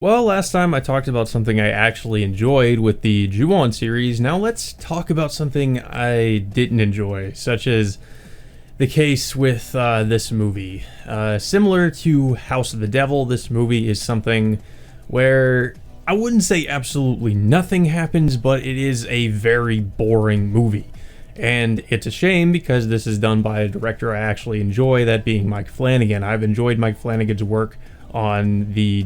Well, last time I talked about something I actually enjoyed with the Ju-On series. Now let's talk about something I didn't enjoy, such as the case with this movie. Similar to House of the Devil, this movie is something where I wouldn't say absolutely nothing happens, but it is a very boring movie. And it's a shame because this is done by a director I actually enjoy, that being Mike Flanagan. I've enjoyed Mike Flanagan's work in the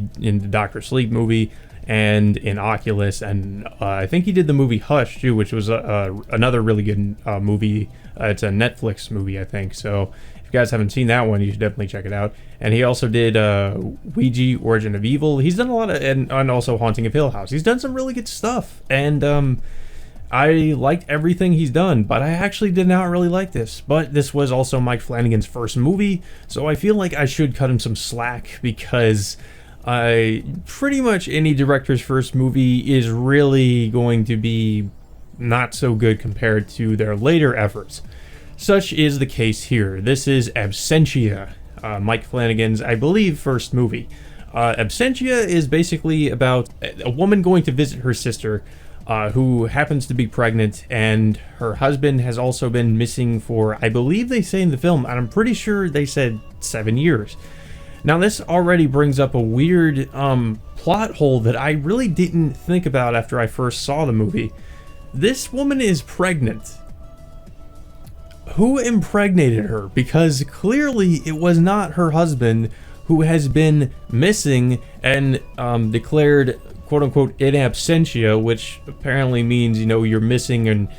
Doctor Sleep movie and in Oculus, and I think he did the movie Hush too, which was another really good movie. It's a Netflix movie, I think. So if you guys haven't seen that one, you should definitely check it out. And he also did Ouija: Origin of Evil. He's done a lot of, and also Haunting of Hill House. He's done some really good stuff, and I liked everything he's done, but I actually did not really like this. But this was also Mike Flanagan's first movie, so I feel like I should cut him some slack because pretty much any director's first movie is really going to be not so good compared to their later efforts. Such is the case here. This is Absentia, Mike Flanagan's, I believe, first movie. Absentia is basically about a woman going to visit her sister, who happens to be pregnant, and her husband has also been missing for, I believe they say in the film, and I'm pretty sure they said 7 years. Now this already brings up a weird plot hole that I really didn't think about after I first saw the movie. This woman is pregnant. Who impregnated her? Because clearly it was not her husband, who has been missing and declared quote-unquote in absentia, which apparently means, you're missing and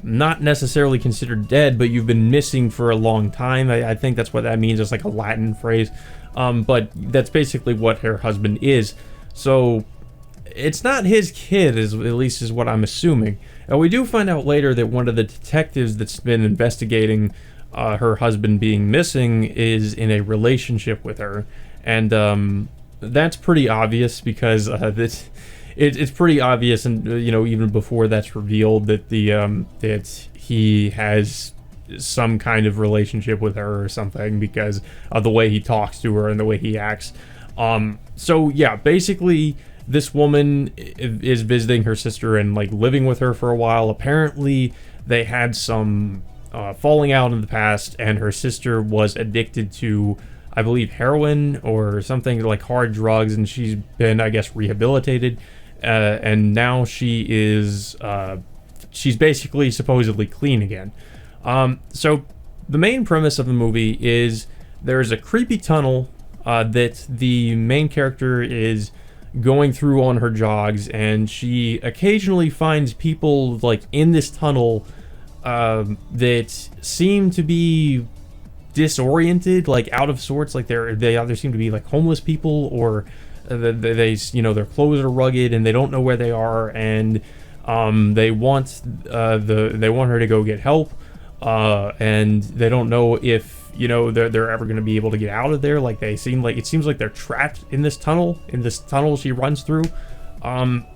not necessarily considered dead, but you've been missing for a long time. I think that's what that means. It's like a Latin phrase, but that's basically what her husband is. So it's not his kid, at least is what I'm assuming. And we do find out later that one of the detectives that's been investigating her husband being missing is in a relationship with her, and that's pretty obvious because it's pretty obvious, and even before that's revealed, that that he has some kind of relationship with her or something because of the way he talks to her and the way he acts. So yeah, basically this woman is visiting her sister and living with her for a while. Apparently they had some falling out in the past, and her sister was addicted to, I believe, heroin or something, like hard drugs, and she's been, I guess, rehabilitated, and now she's basically supposedly clean again. So the main premise of the movie is there's a creepy tunnel that the main character is going through on her jogs, and she occasionally finds people in this tunnel that seem to be disoriented, out of sorts, they either seem to be homeless people, or their clothes are rugged and they don't know where they are, and they want her to go get help, and they don't know if they're ever going to be able to get out of there. It seems like they're trapped in this tunnel she runs through, and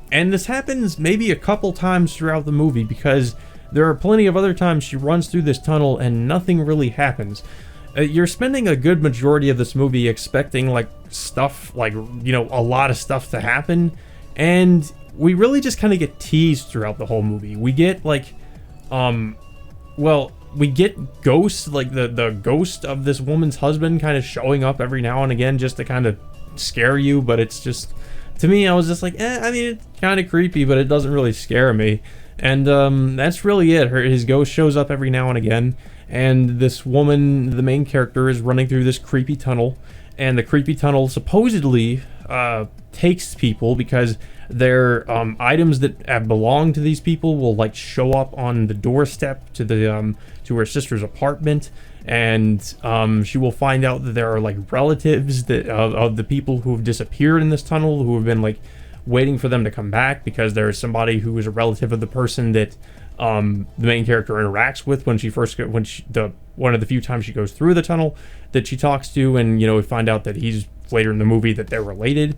this happens maybe a couple times throughout the movie, because there are plenty of other times she runs through this tunnel and nothing really happens. You're spending a good majority of this movie expecting stuff, a lot of stuff to happen, and we really just kind of get teased throughout the whole movie. We get we get ghosts, the ghost of this woman's husband kind of showing up every now and again just to kind of scare you, but it's just, to me, I was just it's kind of creepy, but it doesn't really scare me. And that's really it. His ghost shows up every now and again, and this woman, the main character, is running through this creepy tunnel, and the creepy tunnel supposedly takes people because their items that have belonged to these people will show up on the doorstep to her sister's apartment, and she will find out that there are relatives of the people who have disappeared in this tunnel, who have been waiting for them to come back, because there is somebody who is a relative of the person that the main character interacts with one of the few times she goes through the tunnel, that she talks to, and we find out that he's later in the movie that they're related.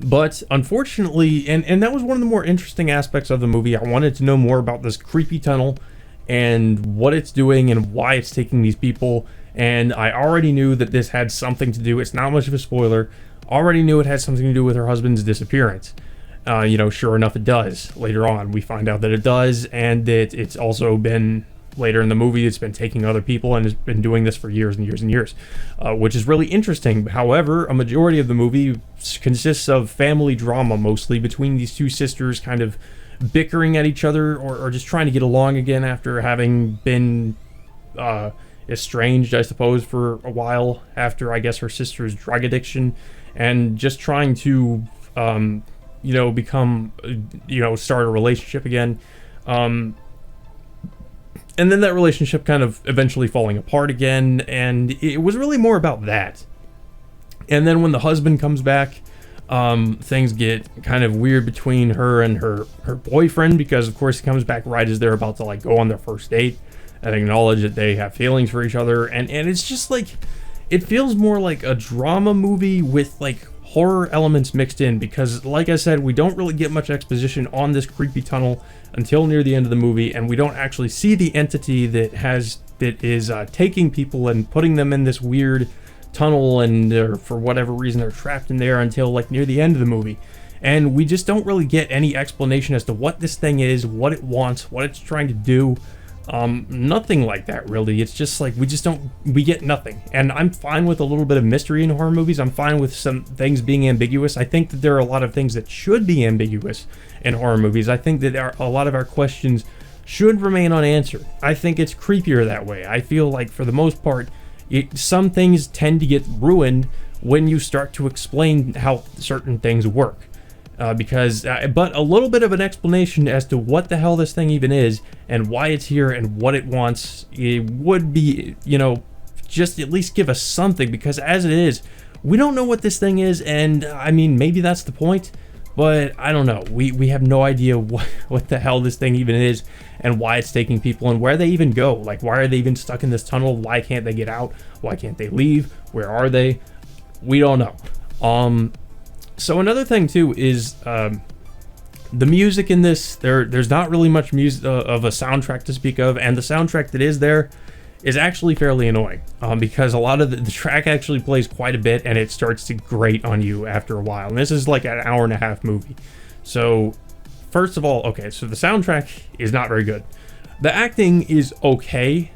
But unfortunately, and that was one of the more interesting aspects of the movie. I wanted to know more about this creepy tunnel and what it's doing and why it's taking these people, and I already knew that this had something to do, it's not much of a spoiler, already knew it had something to do with her husband's disappearance. Sure enough, it does. Later on, we find out that it does, and that it's also been, later in the movie, it's been taking other people and has been doing this for years and years and years, which is really interesting. However, a majority of the movie consists of family drama, mostly between these two sisters kind of bickering at each other, or just trying to get along again after having been estranged, I suppose, for a while after, I guess, her sister's drug addiction, and just trying to start a relationship again. And then that relationship kind of eventually falling apart again, and it was really more about that. And then when the husband comes back, things get kind of weird between her and her boyfriend, because of course he comes back right as they're about to go on their first date and acknowledge that they have feelings for each other, and it's just it feels more like a drama movie with horror elements mixed in, because like I said, we don't really get much exposition on this creepy tunnel until near the end of the movie, and we don't actually see the entity that is taking people and putting them in this weird tunnel, and for whatever reason they're trapped in there until near the end of the movie. And we just don't really get any explanation as to what this thing is, what it wants, what it's trying to do. Nothing like that, really. It's just we get nothing. And I'm fine with a little bit of mystery in horror movies. I'm fine with some things being ambiguous. I think that there are a lot of things that should be ambiguous in horror movies. I think that a lot of our questions should remain unanswered. I think it's creepier that way. I feel like, for the most part, some things tend to get ruined when you start to explain how certain things work. But a little bit of an explanation as to what the hell this thing even is, and why it's here, and what it wants, it would be, just at least give us something, because as it is, we don't know what this thing is, and I mean, maybe that's the point, but I don't know. We have no idea what the hell this thing even is, and why it's taking people, and where they even go. Why are they even stuck in this tunnel? Why can't they get out? Why can't they leave? Where are they? We don't know. So another thing too is the music in this. There's not really much music of a soundtrack to speak of, and the soundtrack that is there is actually fairly annoying, because a lot of the track actually plays quite a bit, and it starts to grate on you after a while. And this is an hour and a half movie. So first of all, okay, so the soundtrack is not very good. The acting is okay.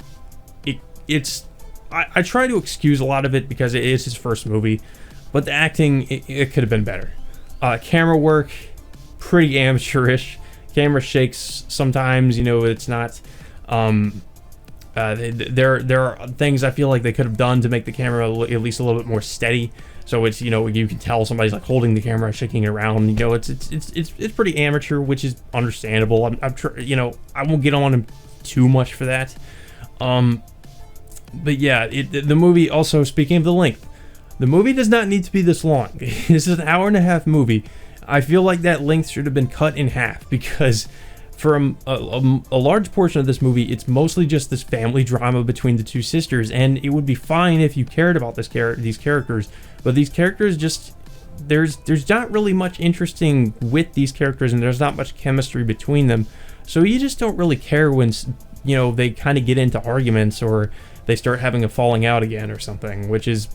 I try to excuse a lot of it because it is his first movie. But the acting, it could have been better. Camera work, pretty amateurish. Camera shakes sometimes, it's not... there are things I feel like they could have done to make the camera at least a little bit more steady. So it's, you can tell somebody's holding the camera, shaking it around. It's pretty amateur, which is understandable. I won't get on him too much for that. But yeah, the movie also, speaking of the length, the movie does not need to be this long. This is an hour and a half movie. I feel like that length should have been cut in half, because for a large portion of this movie, it's mostly just this family drama between the two sisters, and it would be fine if you cared about these characters, but these characters just... There's not really much interesting with these characters, and there's not much chemistry between them, so you just don't really care when, they kind of get into arguments, or they start having a falling out again or something, which is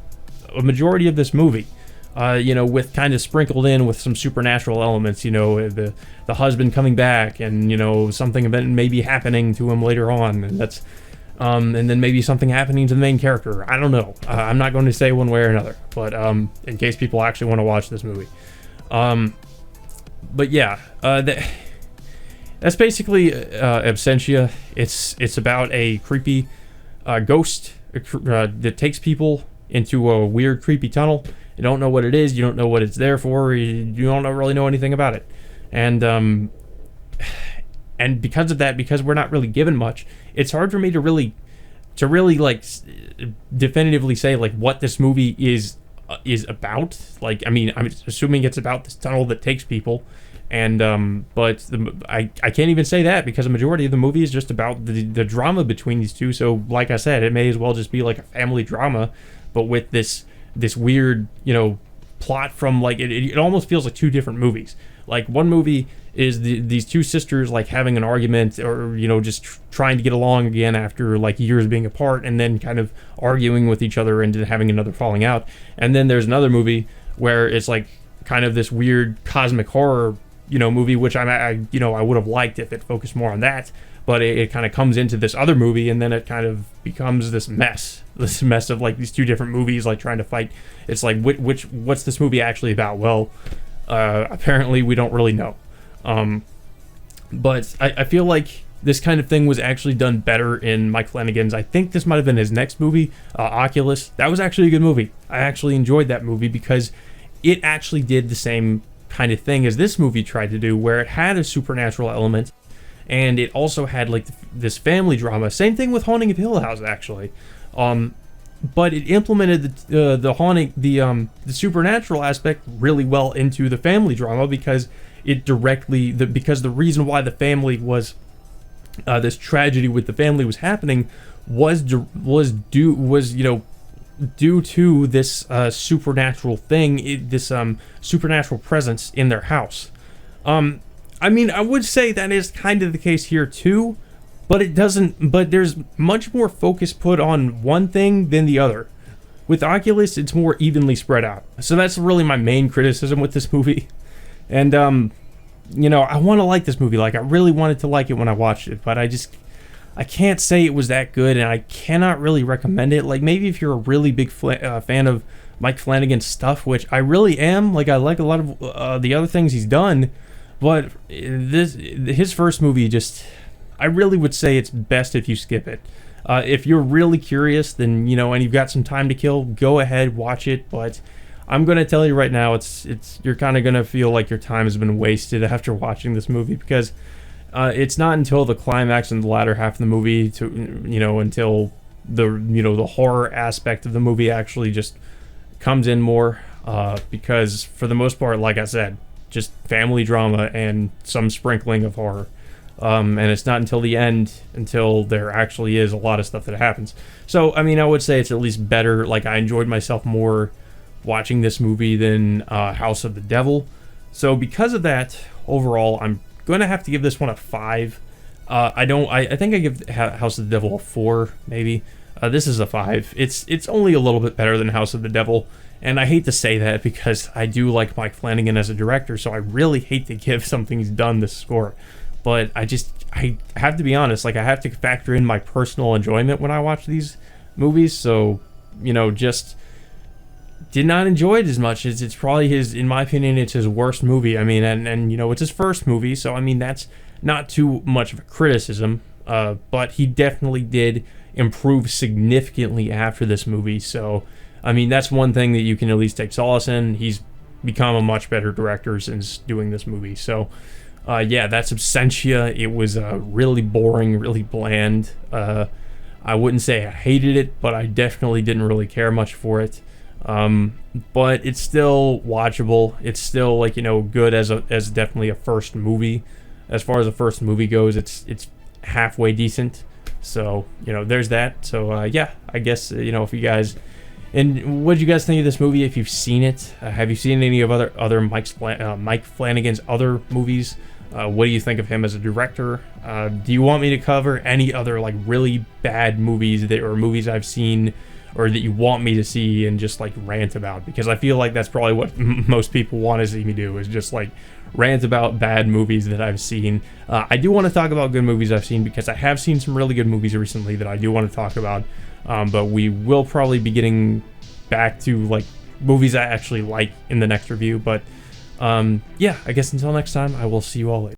a majority of this movie, with kind of sprinkled in with some supernatural elements, the husband coming back, and something maybe happening to him later on, and that's and then maybe something happening to the main character. I don't know. I'm not going to say one way or another, but in case people actually want to watch this movie. But yeah, that's basically Absentia. It's about a creepy ghost that takes people into a weird, creepy tunnel. You don't know what it is. You don't know what it's there for. You don't really know anything about it. And because of that, because we're not really given much, it's hard for me to really definitively say what this movie is about. I'm assuming it's about this tunnel that takes people, and but I can't even say that, because the majority of the movie is just about the drama between these two. So like I said, it may as well just be a family drama, but with this weird, plot from it almost feels like two different movies. One movie is these two sisters having an argument, or just trying to get along again after years being apart, and then kind of arguing with each other and having another falling out. And then there's another movie where it's like kind of this weird cosmic horror, movie, which I would have liked if it focused more on that, but it kind of comes into this other movie, and then it kind of becomes this mess of like these two different movies, like trying to fight. It's like, what's this movie actually about? Well, apparently we don't really know. But I feel like this kind of thing was actually done better in Mike Flanagan's. I think this might have been his next movie, Oculus. That was actually a good movie. I actually enjoyed that movie because it actually did the same kind of thing as this movie tried to do, where it had a supernatural element, and it also had like this family drama. Same thing with Haunting of Hill House, actually. But it implemented the supernatural aspect really well into the family drama, because because the reason why the family was this tragedy with the family was happening was due to this supernatural thing, this supernatural presence in their house. I mean, I would say that is kind of the case here too, but there's much more focus put on one thing than the other. With Oculus, it's more evenly spread out. So that's really my main criticism with this movie. And I want to like this movie. Like, I really wanted to like it when I watched it, but I can't say it was that good, and I cannot really recommend it. Like, maybe if you're a really big fan of Mike Flanagan's stuff, which I really am. Like, I like a lot of the other things he's done, but his first movie, I really would say it's best if you skip it. If you're really curious, then, and you've got some time to kill, go ahead, watch it. But I'm going to tell you right now, you're kind of going to feel like your time has been wasted after watching this movie, because it's not until the climax and the latter half of the movie until the horror aspect of the movie actually just comes in more, because for the most part, like I said, just family drama and some sprinkling of horror. And it's not until the end, until there actually is a lot of stuff that happens. So, I mean, I would say it's at least better. Like, I enjoyed myself more watching this movie than House of the Devil. So because of that, overall, I'm going to have to give this one a 5. I think I give House of the Devil a 4, maybe. This is a 5. It's only a little bit better than House of the Devil. And I hate to say that because I do like Mike Flanagan as a director, so I really hate to give something he's done this score. But I have to be honest, like, I have to factor in my personal enjoyment when I watch these movies, so, just did not enjoy it as much. It's probably in my opinion, it's his worst movie. I mean, and it's his first movie, so, I mean, that's not too much of a criticism, but he definitely did improve significantly after this movie, so, I mean, that's one thing that you can at least take solace in. He's become a much better director since doing this movie. So, yeah, that's Absentia. It was really boring, really bland. I wouldn't say I hated it, but I definitely didn't really care much for it. But it's still watchable. It's still, like, good as definitely a first movie. As far as a first movie goes, it's halfway decent. So, there's that. So, yeah, I guess, if you guys... And what did you guys think of this movie? If you've seen it, have you seen any of other Mike Flanagan's other movies? What do you think of him as a director? Do you want me to cover any other like really bad movies or movies I've seen, or that you want me to see and just like rant about? Because I feel like that's probably what most people want to see me do, is just like rant about bad movies that I've seen. I do want to talk about good movies I've seen, because I have seen some really good movies recently that I do want to talk about. But we will probably be getting back to like movies I actually like in the next review. But yeah, I guess until next time, I will see you all later.